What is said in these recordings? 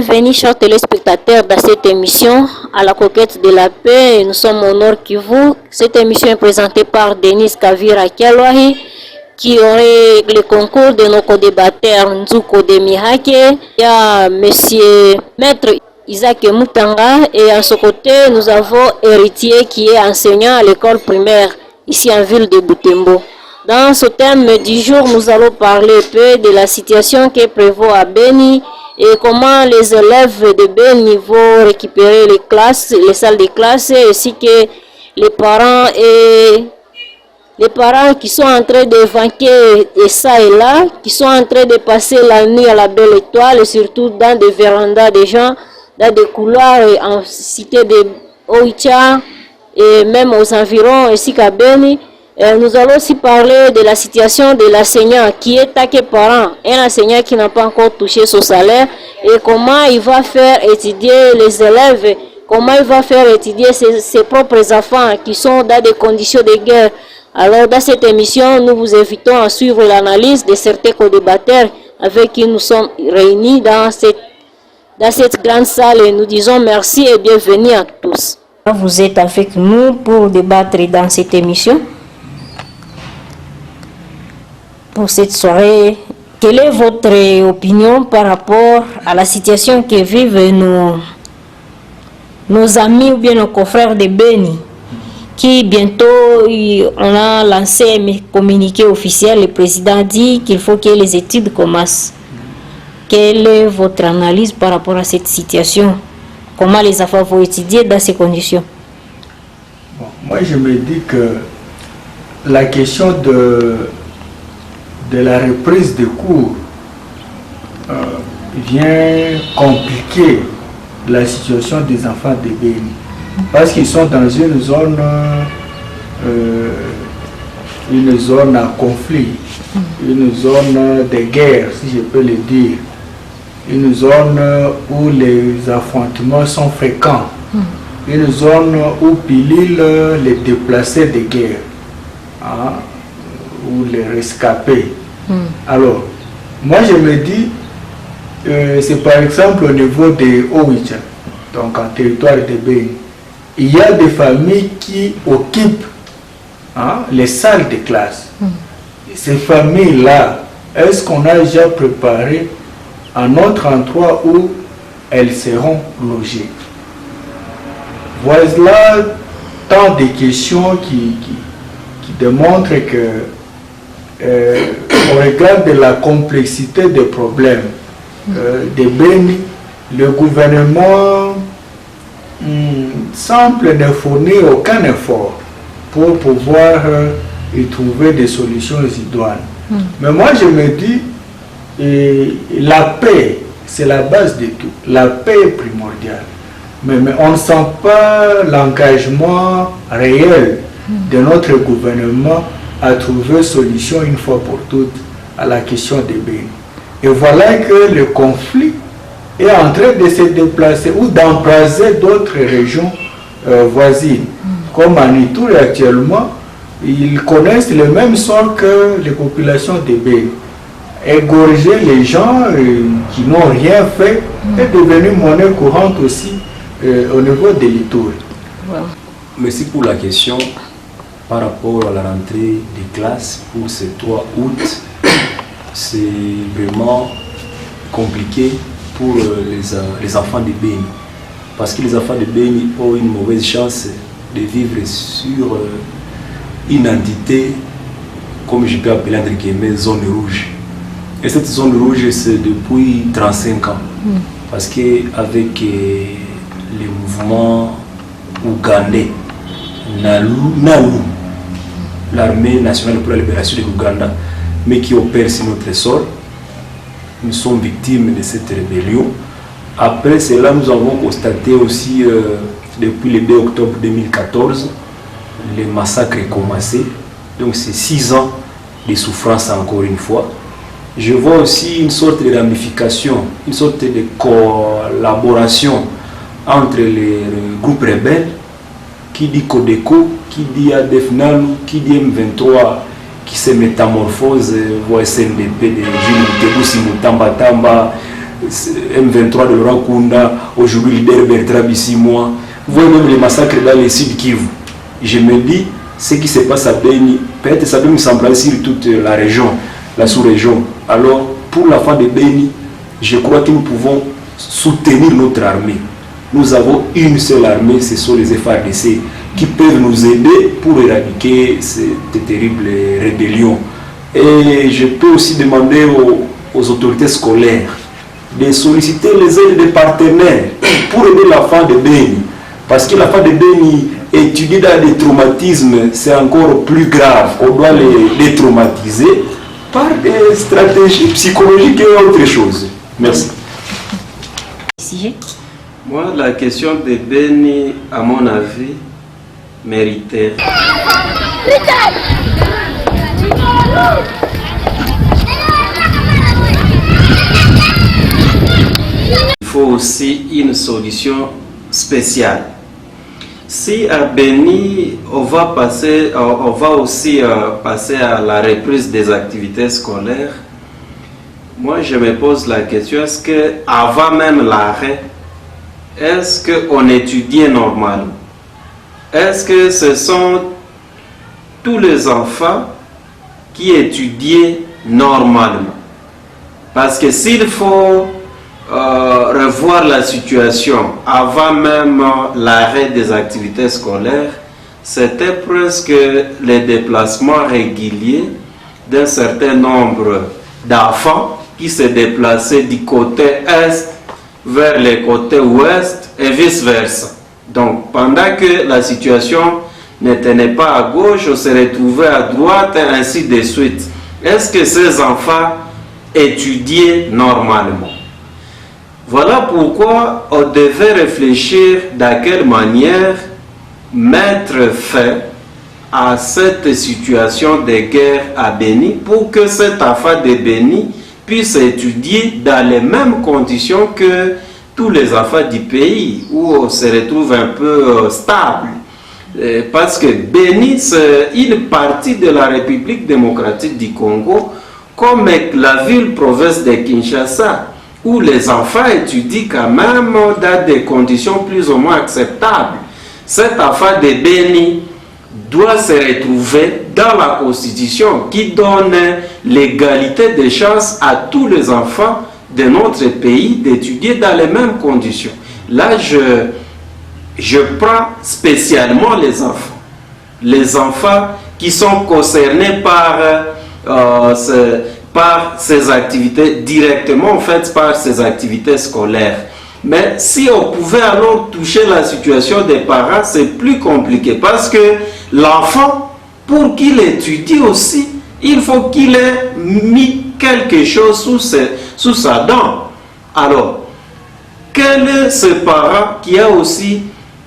Bienvenue chers téléspectateurs dans cette émission à la conquête de la paix. Nous sommes au Nord Kivu. Cette émission est présentée par Denis Kavira Kialwahi qui aurait le concours de nos co-débatteurs Nzuko Demihake. Il y a monsieur Maître Isaac Moutanga et à ce côté nous avons Héritier qui est enseignant à l'école primaire ici en ville de Butembo. Dans ce thème du jour, nous allons parler un peu de la situation qui prévaut à Beni et comment les élèves de Beni vont récupérer les classes, les salles de classe, ainsi que les parents qui sont en train de vanquer et ça et là, qui sont en train de passer la nuit à la belle étoile, surtout dans des vérandas des gens, dans des couloirs en cité de Oicha et même aux environs, ainsi qu'à Beni. Nous allons aussi parler de la situation de l'enseignant qui est taqué parent, un enseignant qui n'a pas encore touché son salaire et comment il va faire étudier les élèves, comment il va faire étudier ses propres enfants qui sont dans des conditions de guerre. Alors dans cette émission, nous vous invitons à suivre l'analyse de certains co-débatteurs avec qui nous sommes réunis dans cette grande salle et nous disons merci et bienvenue à tous. Vous êtes avec nous pour débattre dans cette émission. Pour cette soirée, quelle est votre opinion par rapport à la situation que vivent nos amis ou bien nos confrères de Beni, qui bientôt on a lancé un communiqué officiel, le président dit qu'il faut que les études commencent. Quelle est votre analyse par rapport à cette situation? Comment les enfants vont étudier dans ces conditions? Bon, moi je me dis que la question de la reprise des cours vient compliquer la situation des enfants de Beni parce qu'ils sont dans une zone à conflit, une zone de guerre, si je peux le dire, une zone où les affrontements sont fréquents, une zone où pilulent les déplacés de guerre, hein, ou les rescapés. Alors, moi je me dis, c'est par exemple au niveau de Oicha, donc en territoire de Beni, il y a des familles qui occupent les salles de classe. Ces familles-là, est-ce qu'on a déjà préparé un autre endroit où elles seront logées? Voilà tant de questions qui démontrent que au regard de la complexité des problèmes de Beni, le gouvernement semble ne fournir aucun effort pour pouvoir y trouver des solutions idoines. Mais moi je me dis, la paix, c'est la base de tout. La paix est primordiale. Mais on ne sent pas l'engagement réel de notre gouvernement à trouver solution une fois pour toutes à la question de Beni. Et voilà que le conflit est en train de se déplacer ou d'embraser d'autres régions voisines. Comme en Ituri actuellement, ils connaissent le même sort que les populations de Beni. Égorger les gens qui n'ont rien fait est devenu monnaie courante aussi au niveau de l'Ituri. Merci pour la question. Par rapport à la rentrée des classes pour ce 3 août, c'est vraiment compliqué pour les enfants de Beni. Parce que les enfants de Beni ont une mauvaise chance de vivre sur une entité, comme je peux appeler entre guillemets, zone rouge. Et cette zone rouge, c'est depuis 35 ans. Parce qu'avec les mouvements ougandais, Nauru, l'armée nationale pour la libération de l'Ouganda, mais qui opère sur notre sol. Nous sommes victimes de cette rébellion. Après cela, nous avons constaté aussi, depuis le 2 octobre 2014, les massacres ont commencé. Donc c'est 6 ans de souffrance encore une fois. Je vois aussi une sorte de ramification, une sorte de collaboration entre les groupes rebelles, qui dit Codeco, qui dit ADF Nalu, qui dit M23, qui se métamorphose, voit SNDP de Jules Tebusi Mutamba Tamba, M23 de Laurent Kunda, aujourd'hui leader Bertrand Bissimois. Vous voyez même les massacres dans les Sud Kivu. Je me dis, ce qui se passe à Beni, peut-être ça peut me sembler sur toute la région, la sous-région. Alors, pour la fin de Beni, je crois que nous pouvons soutenir notre armée. Nous avons une seule armée, ce sont les FARDC, qui peuvent nous aider pour éradiquer cette terrible rébellion. Et je peux aussi demander aux autorités scolaires de solliciter les aides des partenaires pour aider l'enfant de Beni. Parce que l'enfant de Beni, étudier dans des traumatismes, c'est encore plus grave. On doit les détraumatiser par des stratégies psychologiques et autre chose. Merci. Moi, la question de Beni, à mon avis, méritait. Il faut aussi une solution spéciale. Si à Beni, on va aussi passer à la reprise des activités scolaires, moi je me pose la question, est-ce qu'avant même l'arrêt, est-ce qu'on étudiait normalement? Est-ce que ce sont tous les enfants qui étudiaient normalement? Parce que s'il faut revoir la situation avant même l'arrêt des activités scolaires, c'était presque les déplacements réguliers d'un certain nombre d'enfants qui se déplaçaient du côté est vers le côté ouest et vice-versa. Donc pendant que la situation ne tenait pas à gauche, on se retrouvait à droite et ainsi de suite. Est-ce que ces enfants étudiaient normalement? Voilà pourquoi on devait réfléchir de quelle manière mettre fin à cette situation de guerre à Beni pour que cet enfant de Beni puisse étudier dans les mêmes conditions que tous les enfants du pays, où on se retrouve un peu stable. Parce que Beni, c'est une partie de la République démocratique du Congo, comme la ville-province de Kinshasa, où les enfants étudient quand même dans des conditions plus ou moins acceptables. Cet enfant de Beni doit se retrouver dans la Constitution qui donne l'égalité des chances à tous les enfants de notre pays d'étudier dans les mêmes conditions. Là, je prends spécialement les enfants qui sont concernés par ces activités, directement en fait par ces activités scolaires. Mais si on pouvait alors toucher la situation des parents, c'est plus compliqué parce que l'enfant, pour qu'il étudie aussi, il faut qu'il ait mis quelque chose sous sa dent. Alors, quel est ce parent qui a aussi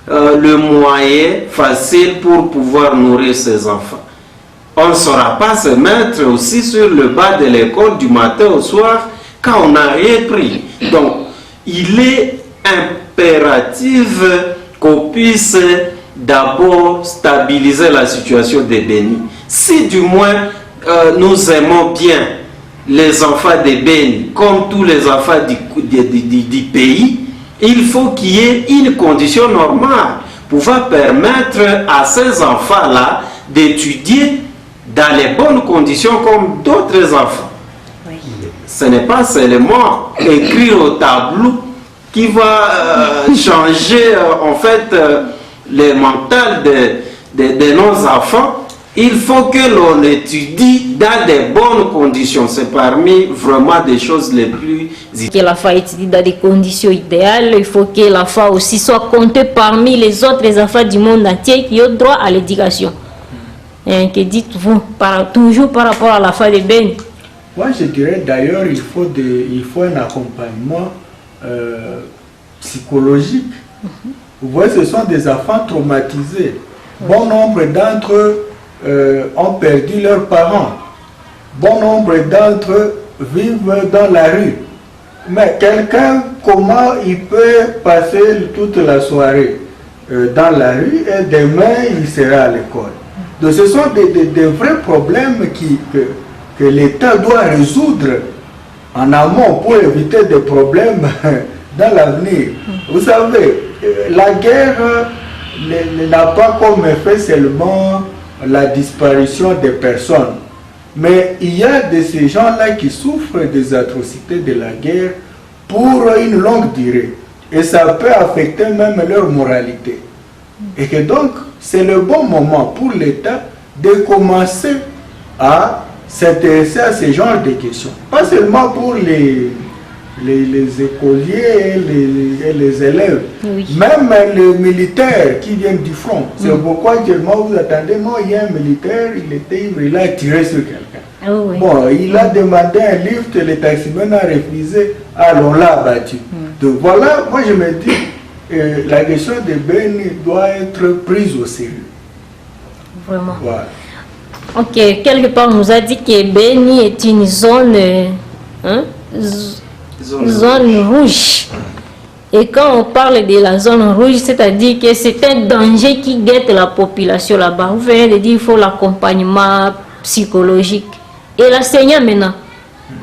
le moyen facile pour pouvoir nourrir ses enfants? On ne saura pas se mettre aussi sur le bas de l'école du matin au soir quand on n'a rien pris. Donc, il est impératif qu'on puisse d'abord stabiliser la situation de Beni. Si du moins nous aimons bien les enfants de Beni comme tous les enfants du pays, il faut qu'il y ait une condition normale pour pouvoir permettre à ces enfants-là d'étudier dans les bonnes conditions comme d'autres enfants. Oui. Ce n'est pas seulement écrire au tableau qui va changer en fait le mental de nos enfants. Il faut que l'on étudie dans des bonnes conditions. C'est parmi vraiment des choses les plus... Que l'enfant étudie dans des conditions idéales. Il faut que l'enfant aussi soit compté parmi les autres enfants du monde entier qui ont droit à l'éducation. Que dites-vous toujours par rapport à l'enfant de Beni? Moi, je dirais d'ailleurs il faut un accompagnement psychologique. Vous voyez, ce sont des enfants traumatisés. Bon nombre d'entre eux ont perdu leurs parents. Bon nombre d'entre eux vivent dans la rue. Mais quelqu'un, comment il peut passer toute la soirée dans la rue et demain il sera à l'école? Donc ce sont des vrais problèmes que l'État doit résoudre en amont pour éviter des problèmes dans l'avenir. Vous savez, la guerre n'a pas comme effet seulement la disparition des personnes, mais il y a de ces gens-là qui souffrent des atrocités de la guerre pour une longue durée, et ça peut affecter même leur moralité. Et que donc, c'est le bon moment pour l'État de commencer à s'intéresser à ce genre de questions. Pas seulement pour les écoliers et les élèves, oui. Même les militaires qui viennent du front. C'est pourquoi actuellement vous attendez, non, il y a un militaire, il était ivre, il a tiré sur quelqu'un. Oh, oui. Bon, il a demandé un lift, le taximan a refusé, alors on l'a abattu. Donc voilà, moi je me dis, la question de Beni doit être prise au sérieux. Vraiment. Voilà. Ok, quelque part on nous a dit que Beni est une zone, zone rouge. Et quand on parle de la zone rouge, c'est-à-dire que c'est un danger qui guette la population là-bas. Vous venez de dire qu'il faut l'accompagnement psychologique. Et l'enseignant maintenant,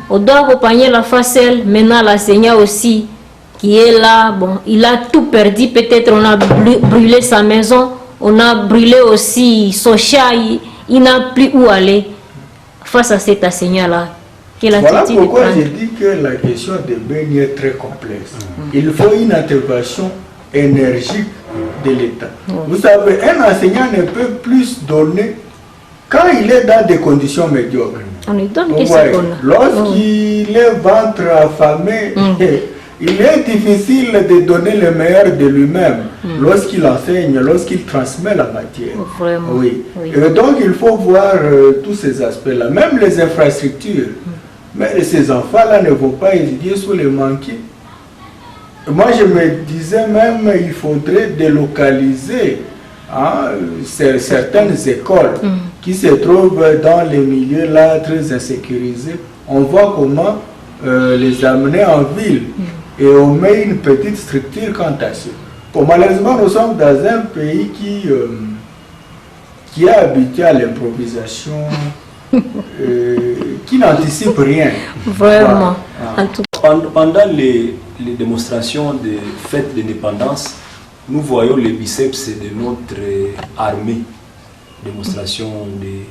on doit accompagner la facelle. Maintenant l'enseignant aussi qui est là, bon, il a tout perdu. Peut-être on a brûlé sa maison, on a brûlé aussi son chat, il n'a plus où aller face à cet enseignant-là. Voilà pourquoi j'ai dit que la question de Beni est très complexe. Il faut une intervention énergique de l'État. Vous savez, un enseignant ne peut plus donner quand il est dans des conditions médiocres. On lui donne qu'est-ce qu'on a. Lorsqu'il est ventre affamé, il est difficile de donner le meilleur de lui-même lorsqu'il enseigne, lorsqu'il transmet la matière. Vraiment. Oui. Et donc il faut voir tous ces aspects-là, même les infrastructures. Mais ces enfants-là ne vont pas étudier sous les manqués. Moi, je me disais même qu'il faudrait délocaliser certaines écoles qui se trouvent dans les milieux là très insécurisés. On voit comment les amener en ville et on met une petite structure quant à ça. Bon, malheureusement, nous sommes dans un pays qui est habitué à l'improvisation. Qui n'anticipe rien. Vraiment. Pendant les démonstrations de fête d'indépendance, nous voyons les biceps de notre armée. Démonstration des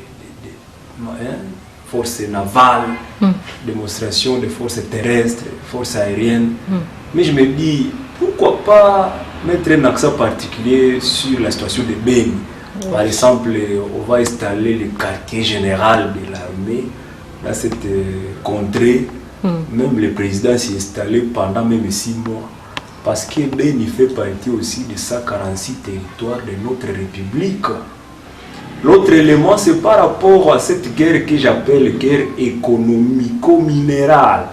forces navales, démonstration des forces terrestres, forces aériennes. Mais je me dis, pourquoi pas mettre un accent particulier sur la situation de Beni. Par exemple, on va installer le quartier général de l'armée dans cette contrée. Même le président s'est installé pendant même 6 mois. Parce que Beni fait partie aussi de 146 territoires de notre République. L'autre élément, c'est par rapport à cette guerre que j'appelle guerre économico-minérale.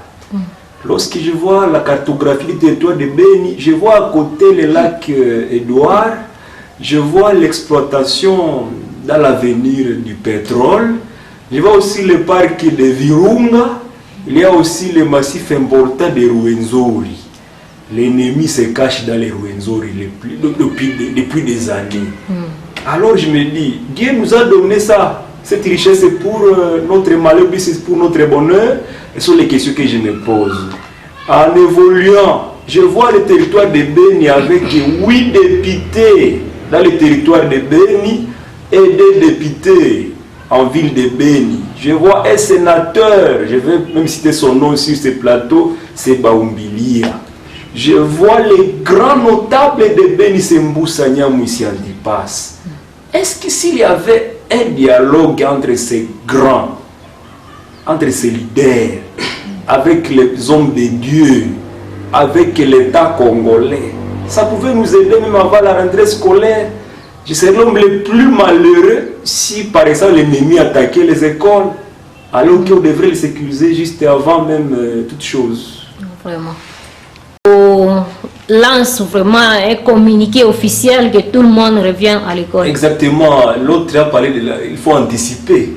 Lorsque je vois la cartographie du territoire de Beni, je vois à côté le lac Édouard. Je vois l'exploitation dans l'avenir du pétrole. Je vois aussi le parc de Virunga. Il y a aussi le massif important de Rwenzori. L'ennemi se cache dans les Rwenzori depuis des années. Alors je me dis, Dieu nous a donné ça. Cette richesse est pour notre malheur, c'est pour notre bonheur. Et ce sont les questions que je me pose. En évoluant, je vois le territoire de Beni avec 8 députés dans le territoire de Beni et 2 députés en ville de Beni. Je vois un sénateur, je vais même citer son nom sur ce plateau, c'est Baumbilia. Je vois les grands notables de Beni, c'est Mboussa Nyamwisi Antipas. Est-ce que s'il y avait un dialogue entre ces grands, entre ces leaders, avec les hommes de Dieu, avec l'État congolais, ça pouvait nous aider même avant la rentrée scolaire. Je serais l'homme le plus malheureux si par exemple l'ennemi attaquait les écoles, alors qu'on devrait les sécuriser juste avant même toute chose. Vraiment. On lance vraiment un communiqué officiel que tout le monde revient à l'école. Exactement. L'autre a parlé il faut anticiper.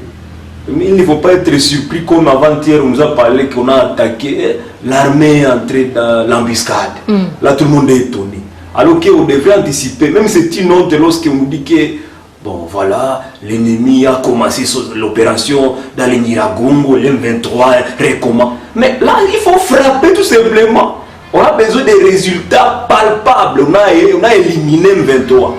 Mais il ne faut pas être surpris comme avant-hier on nous a parlé qu'on a attaqué, l'armée est entrée dans l'embuscade. Là tout le monde est étonné. Alors qu'on devrait anticiper, même c'est une honte lorsqu'on nous dit que bon voilà, l'ennemi a commencé l'opération dans les Niragongo, l'M23, recommence. Mais là, il faut frapper tout simplement. On a besoin de résultats palpables. On a éliminé M23.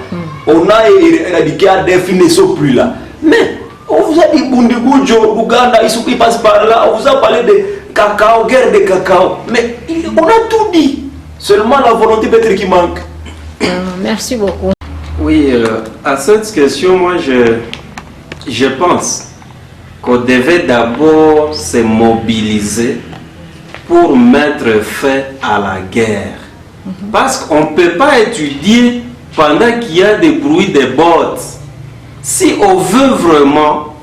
On a éradiqué ADF, ils ne sont plus là. Mais on vous a dit Bundibujo, Ouganda, ils passent par là. On vous a parlé de cacao, guerre de cacao. Mais on a tout dit. Seulement la volonté peut-être qui manque. Merci beaucoup. Oui, à cette question, moi, je pense qu'on devait d'abord se mobiliser pour mettre fin à la guerre. Parce qu'on ne peut pas étudier pendant qu'il y a des bruits de bottes. Si on veut vraiment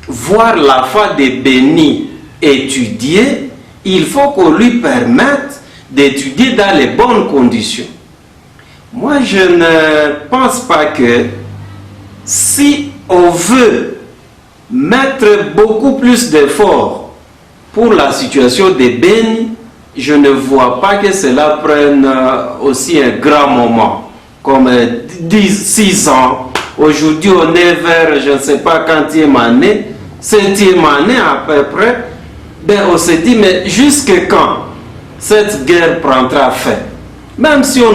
voir la foi de Béni étudier, il faut qu'on lui permette d'étudier dans les bonnes conditions. Moi, je ne pense pas que si on veut mettre beaucoup plus d'efforts pour la situation de Béni, je ne vois pas que cela prenne aussi un grand moment, comme 6 ans. Aujourd'hui, on est vers, je ne sais pas, quantième année, 7e année à peu près. Ben, on se dit, mais jusque quand cette guerre prendra fin? Même si on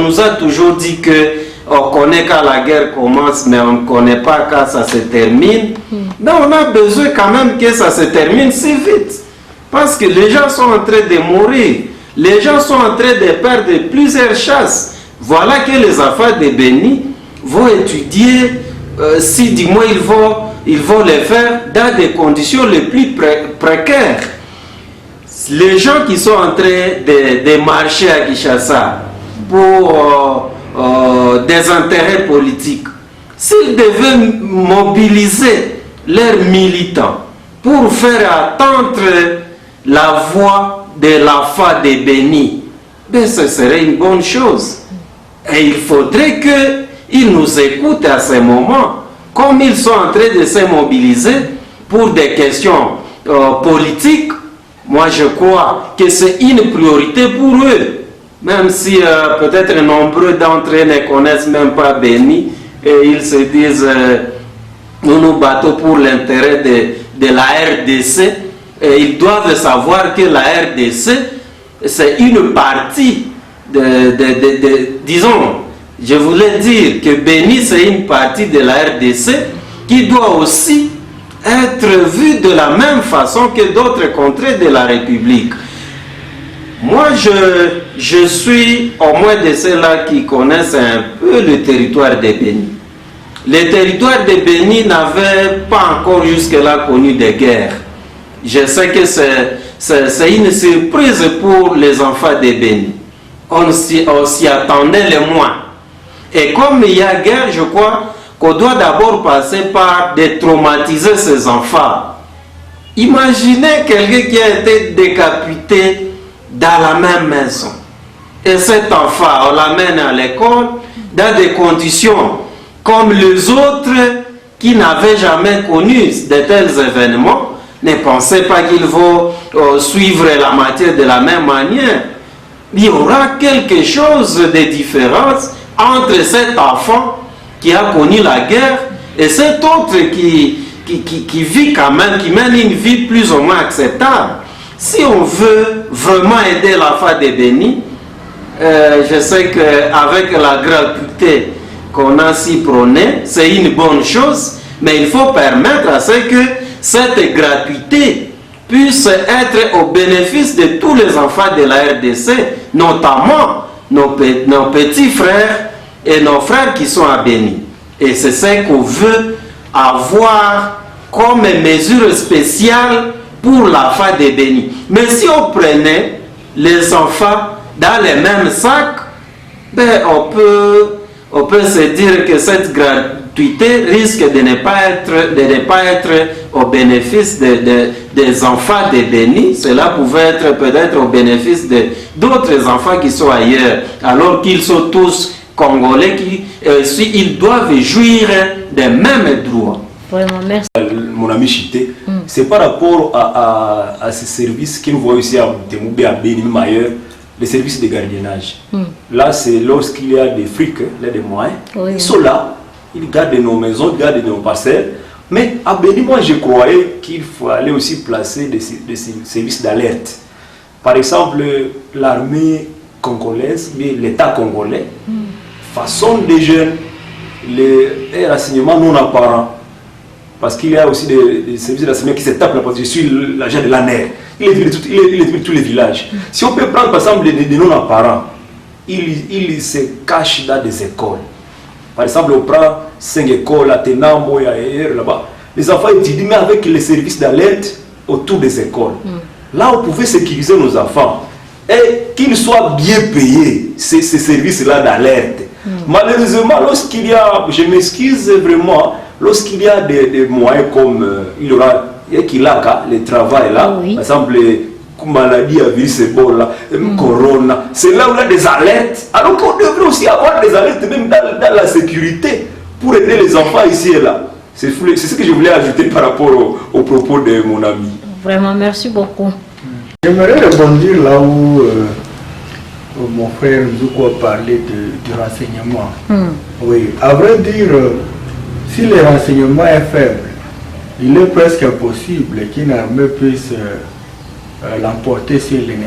nous a toujours dit qu'on connaît quand la guerre commence, mais on ne connaît pas quand ça se termine, mais on a besoin quand même que ça se termine si vite. Parce que les gens sont en train de mourir. Les gens sont en train de perdre plusieurs chasses. Voilà que les enfants de Béni vont étudier, si du moins ils vont les faire dans des conditions les plus précaires. Les gens qui sont en train de marcher à Kinshasa pour des intérêts politiques, s'ils devaient mobiliser leurs militants pour faire attendre la voix de la foi de Béni, ben ce serait une bonne chose. Et il faudrait qu'ils nous écoutent à ce moment, comme ils sont en train de se mobiliser pour des questions politiques. Moi, je crois que c'est une priorité pour eux. Même si peut-être nombreux d'entre eux ne connaissent même pas Béni et ils se disent nous nous battons pour l'intérêt de la RDC. Et ils doivent savoir que la RDC, c'est une partie disons, je voulais dire que Béni, c'est une partie de la RDC qui doit aussi être vu de la même façon que d'autres contrées de la République. Moi, je suis au moins de ceux-là qui connaissent un peu le territoire de Béni. Le territoire de Béni n'avait pas encore jusque-là connu de guerre. Je sais que c'est une surprise pour les enfants de Béni. On s'y attendait le moins. Et comme il y a guerre, je crois qu'on doit d'abord passer par détraumatiser ces enfants. Imaginez quelqu'un qui a été décapité dans la même maison. Et cet enfant, on l'amène à l'école dans des conditions comme les autres qui n'avaient jamais connu de tels événements, ne pensaient pas qu'ils vont suivre la matière de la même manière. Il y aura quelque chose de différent entre cet enfant qui a connu la guerre et cet autre qui vit quand même, qui mène une vie plus ou moins acceptable. Si on veut vraiment aider la foi de Béni, je sais qu'avec la gratuité qu'on a si prônée, c'est une bonne chose, mais il faut permettre à ce que cette gratuité puisse être au bénéfice de tous les enfants de la RDC, notamment nos petits frères et nos frères qui sont à Béni. Et c'est ce qu'on veut avoir comme mesure spéciale pour la foi de Béni. Mais si on prenait les enfants dans les mêmes sacs, ben on peut se dire que cette gratuité risque de ne pas être au bénéfice des enfants de Béni. Cela pouvait être peut-être au bénéfice d'autres enfants qui sont ailleurs, alors qu'ils sont tous Congolais, ils doivent jouir des mêmes droits. Vraiment, merci. Mon ami Chité, c'est par rapport à ces services que nous voyons ici à Boutemoubé, à Béni, même ailleurs, les services de gardiennage. Là, c'est lorsqu'il y a des frics, des moyens, ils sont là, ils gardent nos maisons, ils gardent nos parcelles. Mais à Béni, moi je croyais qu'il fallait aussi placer des services d'alerte. Par exemple, l'armée congolaise, mais l'État congolais, façonne des jeunes, les renseignements non apparents. Parce qu'il y a aussi des services de renseignement qui se tapent là, parce que je suis l'agent de l'ANER. Il est tous les villages. Si on peut prendre par exemple des non apparents, il se cache dans des écoles. Par exemple, on prend 5 écoles à Tenambo et ailleurs là-bas. Les enfants étudient, mais avec les services d'alerte autour des écoles. Là, on pouvait sécuriser nos enfants. Et qu'ils soient bien payés, ces services-là d'alerte. Malheureusement, lorsqu'il y a, je m'excuse vraiment, lorsqu'il y a des moyens comme il y aura, le travail là, par exemple, maladie à virus Ebola, Corona, c'est là où il y a des alertes. Alors qu'on devrait aussi avoir des alertes même dans la sécurité pour aider les enfants ici et là. C'est ce que je voulais ajouter par rapport au propos de mon ami. Vraiment, merci beaucoup. J'aimerais rebondir là où mon frère Nzouko a parlé du renseignement. Oui, à vrai dire, si le renseignement est faible, il est presque impossible qu'une armée puisse l'emporter sur l'ennemi.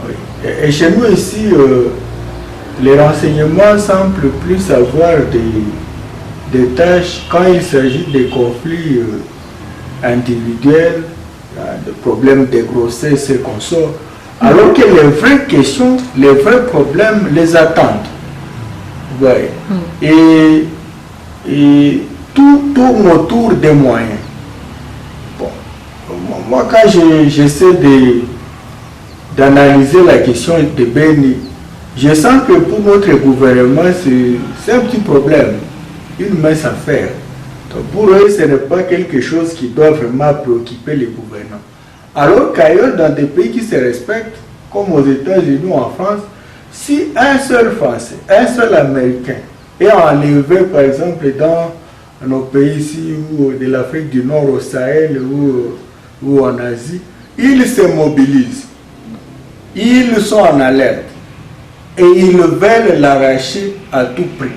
Oui. Et chez nous ici, les renseignements semblent plus avoir des tâches quand il s'agit des conflits individuels, de problèmes de grossesse et consorts, alors que les vraies questions, les vrais problèmes les attendent. Ouais. Et tout tourne autour des moyens. Bon. Moi, quand j'essaie d'analyser la question de Béni, je sens que pour notre gouvernement, c'est un petit problème, une mince affaire. Donc pour eux, ce n'est pas quelque chose qui doit vraiment préoccuper les gouvernants. Alors qu'ailleurs, dans des pays qui se respectent, comme aux États-Unis ou en France, si un seul Français, un seul Américain est enlevé, par exemple, dans nos pays ici, ou de l'Afrique du Nord au Sahel ou en Asie, ils se mobilisent. Ils sont en alerte. Et ils veulent l'arracher à tout prix.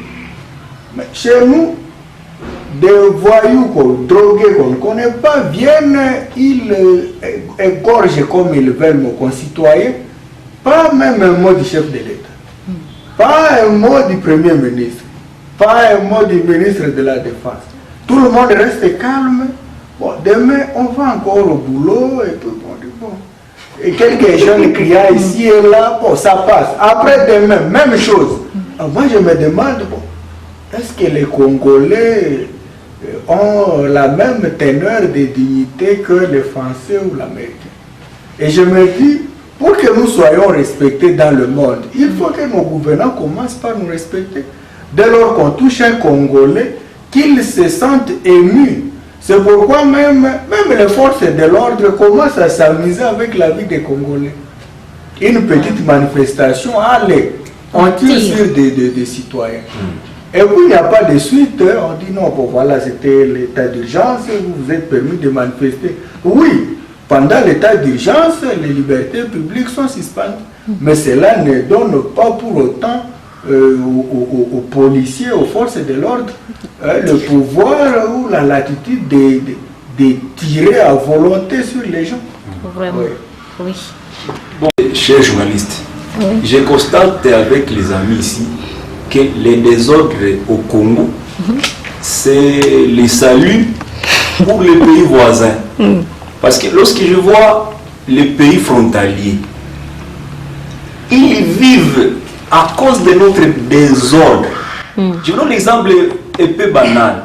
Mais chez nous, des voyous, drogués qu'on ne connaît pas, viennent, ils égorgent comme ils veulent nos concitoyens, pas même un mot du chef de l'État, pas un mot du Premier ministre, pas un mot du ministre de la Défense. Tout le monde reste calme. Bon, demain, on va encore au boulot et tout. Bon. Et quelques jeunes criant ici et là, bon, ça passe. Après demain, même chose. Alors moi, je me demande, bon, est-ce que les Congolais ont la même teneur de dignité que les Français ou l'Américain? Et je me dis, pour que nous soyons respectés dans le monde, il faut que nos gouvernants commencent par nous respecter. Dès lors qu'on touche un Congolais, qu'ils se sentent émus. C'est pourquoi même les forces de l'ordre commencent à s'amuser avec la vie des Congolais. Une petite manifestation, allez, on tire sur des citoyens. Et puis il n'y a pas de suite, on dit non, bon voilà, c'était l'état d'urgence, vous vous êtes permis de manifester. Oui, pendant l'état d'urgence, les libertés publiques sont suspendues. Mais cela ne donne pas pour autant aux policiers, aux forces de l'ordre, le pouvoir ou la latitude de tirer à volonté sur les gens. Vraiment, oui. Bon, chers journalistes, je constate avec les amis ici que les désordres au Congo, c'est les saluts pour les pays voisins. Parce que lorsque je vois les pays frontaliers, ils vivent à cause de notre désordre. Je donne l'exemple un peu banal.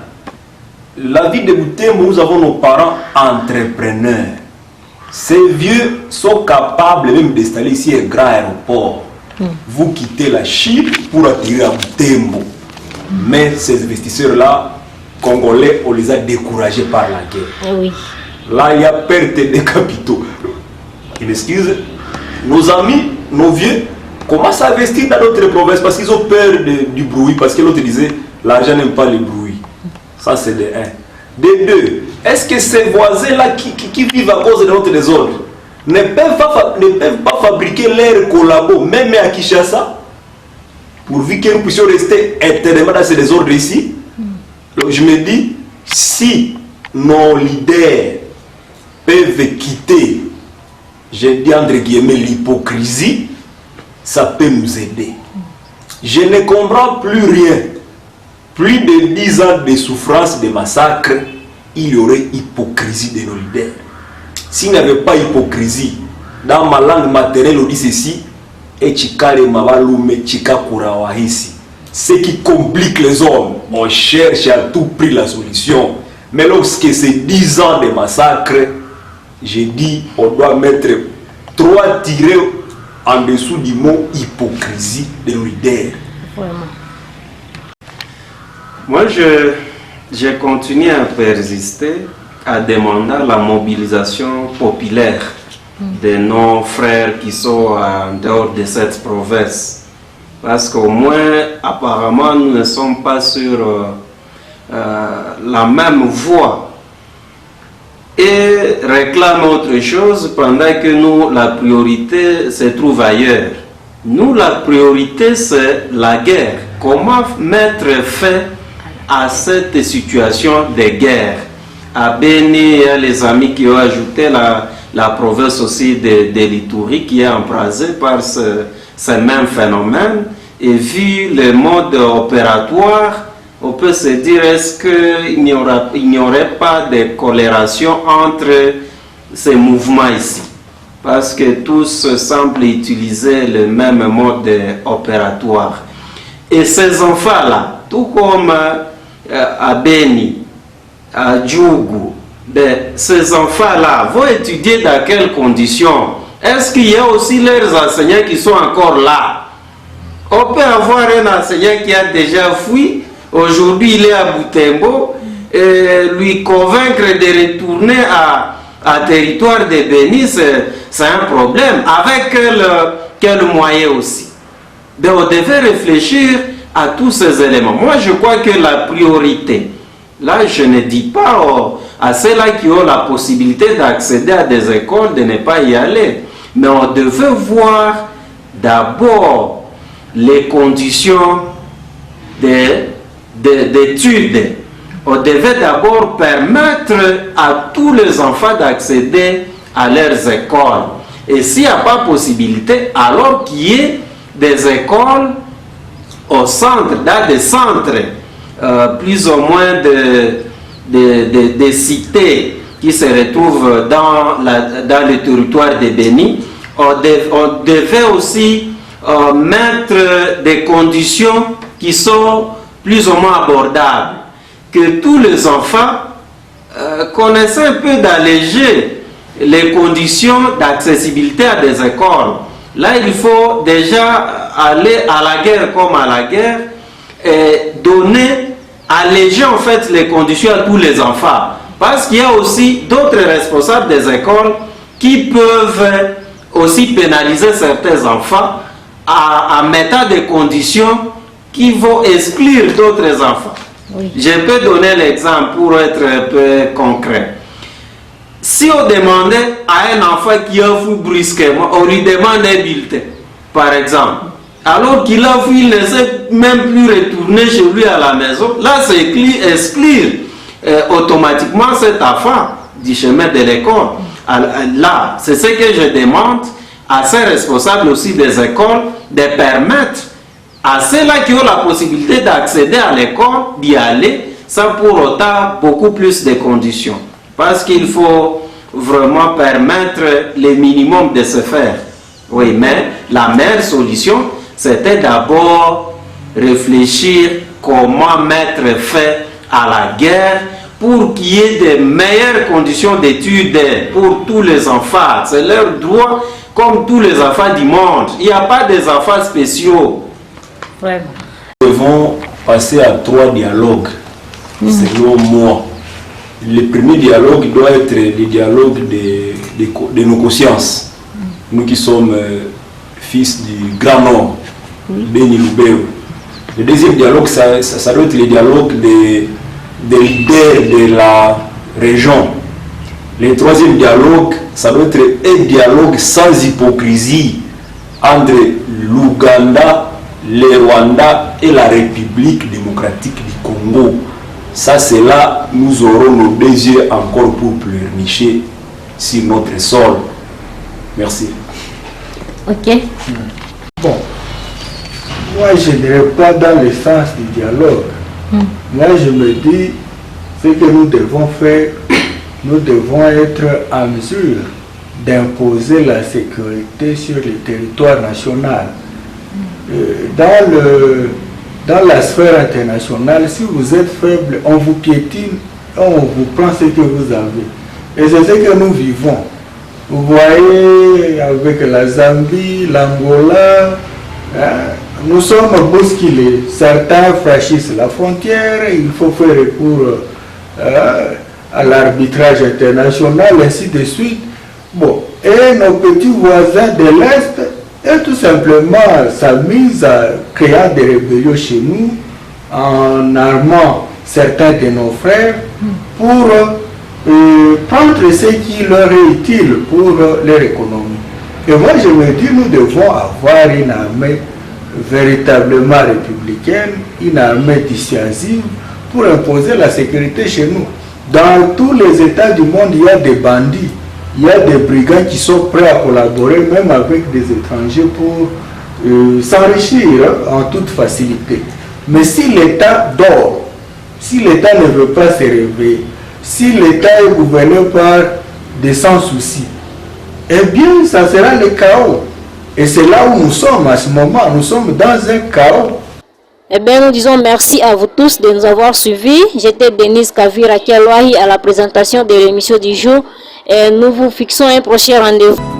La ville de Butembo, nous avons nos parents entrepreneurs. Ces vieux sont capables même d'installer ici un grand aéroport. Vous quittez la Chine pour atterrir à Butembo. Mais ces investisseurs-là, congolais, on les a découragés par la guerre. Oui. Là, il y a perte de capitaux. Une excuse, nos amis, nos vieux, commencent à investir dans d'autres provinces parce qu'ils ont peur du bruit. Parce que l'autre disait, l'argent n'aime pas le bruit. Ça, c'est de un. De deux, est-ce que ces voisins-là qui vivent à cause de notre désordre ne peuvent pas fabriquer leurs collabos, même à Kinshasa, pourvu que nous puissions rester éternellement dans ces désordres ici? Donc je me dis, Si nos leaders peuvent quitter, je dis entre guillemets, l'hypocrisie, ça peut nous aider. Je ne comprends plus rien. Plus de 10 ans de souffrance, de massacre, il y aurait hypocrisie de nos leaders. S'il n'y avait pas hypocrisie, dans ma langue maternelle, on dit ceci, et chikare mawalume chikakura wahisi. Ce qui complique les hommes, on cherche à tout prix la solution. Mais lorsque c'est 10 ans de massacre, j'ai dit, on doit mettre 3 tirets en dessous du mot hypocrisie de nos leaders. Vraiment. Moi, je continue à persister, à demander la mobilisation populaire de nos frères qui sont en dehors de cette province. Parce qu'au moins, apparemment, nous ne sommes pas sur la même voie. Et réclament autre chose pendant que nous, la priorité se trouve ailleurs. Nous, la priorité, c'est la guerre. Comment mettre fin à cette situation de guerre? À Beni, il y a les amis qui ont ajouté la province aussi de l'Ituri qui est embrasée par ce même phénomène. Et vu le mode opératoire, on peut se dire, est-ce qu'il n'y aurait pas de corrélation entre ces mouvements ici? Parce que tous semblent utiliser le même mode opératoire. Et ces enfants-là, tout comme à Beni, à Djougou, ces enfants-là vont étudier dans quelles conditions? Est-ce qu'il y a aussi leurs enseignants qui sont encore là? On peut avoir un enseignant qui a déjà fui, aujourd'hui il est à Butembo, et lui convaincre de retourner à territoire de Beni, c'est un problème. Avec quel moyen aussi? Donc on devait réfléchir à tous ces éléments. Moi je crois que la priorité, là je ne dis pas à ceux-là qui ont la possibilité d'accéder à des écoles de ne pas y aller, mais on devait voir d'abord les conditions d'études. On devait d'abord permettre à tous les enfants d'accéder à leurs écoles. Et s'il n'y a pas possibilité, alors qu'il y ait des écoles au centre, dans des centres plus ou moins de cités qui se retrouvent dans le territoire de Beni. On devait aussi mettre des conditions qui sont plus ou moins abordables, que tous les enfants connaissent un peu d'alléger les conditions d'accessibilité à des écoles. Là, il faut déjà aller à la guerre comme à la guerre et alléger en fait les conditions à tous les enfants. Parce qu'il y a aussi d'autres responsables des écoles qui peuvent aussi pénaliser certains enfants en mettant des conditions qui vont exclure d'autres enfants. Oui. Je peux donner l'exemple pour être un peu concret. Si on demandait à un enfant qui a fui brusquement, on lui demande un bulletin, par exemple, alors qu'il a fui, il ne sait même plus retourner chez lui à la maison, là c'est exclure automatiquement cet enfant du chemin de l'école. Là, c'est ce que je demande à ces responsables aussi des écoles de permettre à ceux-là qui ont la possibilité d'accéder à l'école d'y aller sans pour autant beaucoup plus de conditions. Parce qu'il faut vraiment permettre le minimum de se faire. Oui, mais la meilleure solution, c'était d'abord réfléchir comment mettre fin à la guerre pour qu'il y ait de meilleures conditions d'études pour tous les enfants. C'est leur droit comme tous les enfants du monde. Il n'y a pas des enfants spéciaux. Vraiment. Nous devons passer à 3 dialogues, selon moi. Le premier dialogue doit être le dialogue de nos consciences. Nous qui sommes fils du Grand Nord, Beni Lubero. Le deuxième dialogue, ça doit être le dialogue des leaders de la région. Le troisième dialogue, ça doit être un dialogue sans hypocrisie entre l'Ouganda, le Rwanda et la République démocratique du Congo. Ça, c'est là nous aurons nos désirs encore pour pleurnicher sur notre sol. Merci. Ok. Bon, moi je n'irai pas dans le sens du dialogue. Moi je me dis, ce que nous devons faire, nous devons être en mesure d'imposer la sécurité sur le territoire national. Dans la sphère internationale, si vous êtes faible, on vous piétine, on vous prend ce que vous avez. Et c'est ce que nous vivons. Vous voyez, avec la Zambie, l'Angola, nous sommes bousculés. Certains franchissent la frontière, il faut faire recours à l'arbitrage international, ainsi de suite. Bon, et nos petits voisins de l'Est, et tout simplement s'amusent à créer des rébellions chez nous, en armant certains de nos frères pour prendre ce qui leur est utile pour leur économie. Et moi je me dis, nous devons avoir une armée véritablement républicaine, une armée dissuasive pour imposer la sécurité chez nous. Dans tous les États du monde, il y a des bandits, il y a des brigands qui sont prêts à collaborer même avec des étrangers pour s'enrichir en toute facilité. Mais si l'État dort, si l'État ne veut pas se réveiller, si l'État est gouverné par des sans-soucis, eh bien ça sera le chaos. Et c'est là où nous sommes à ce moment, nous sommes dans un chaos. Eh bien, nous disons merci à vous tous de nous avoir suivis. J'étais Denise Kavira Kialwahi à la présentation de l'émission du jour et nous vous fixons un prochain rendez-vous.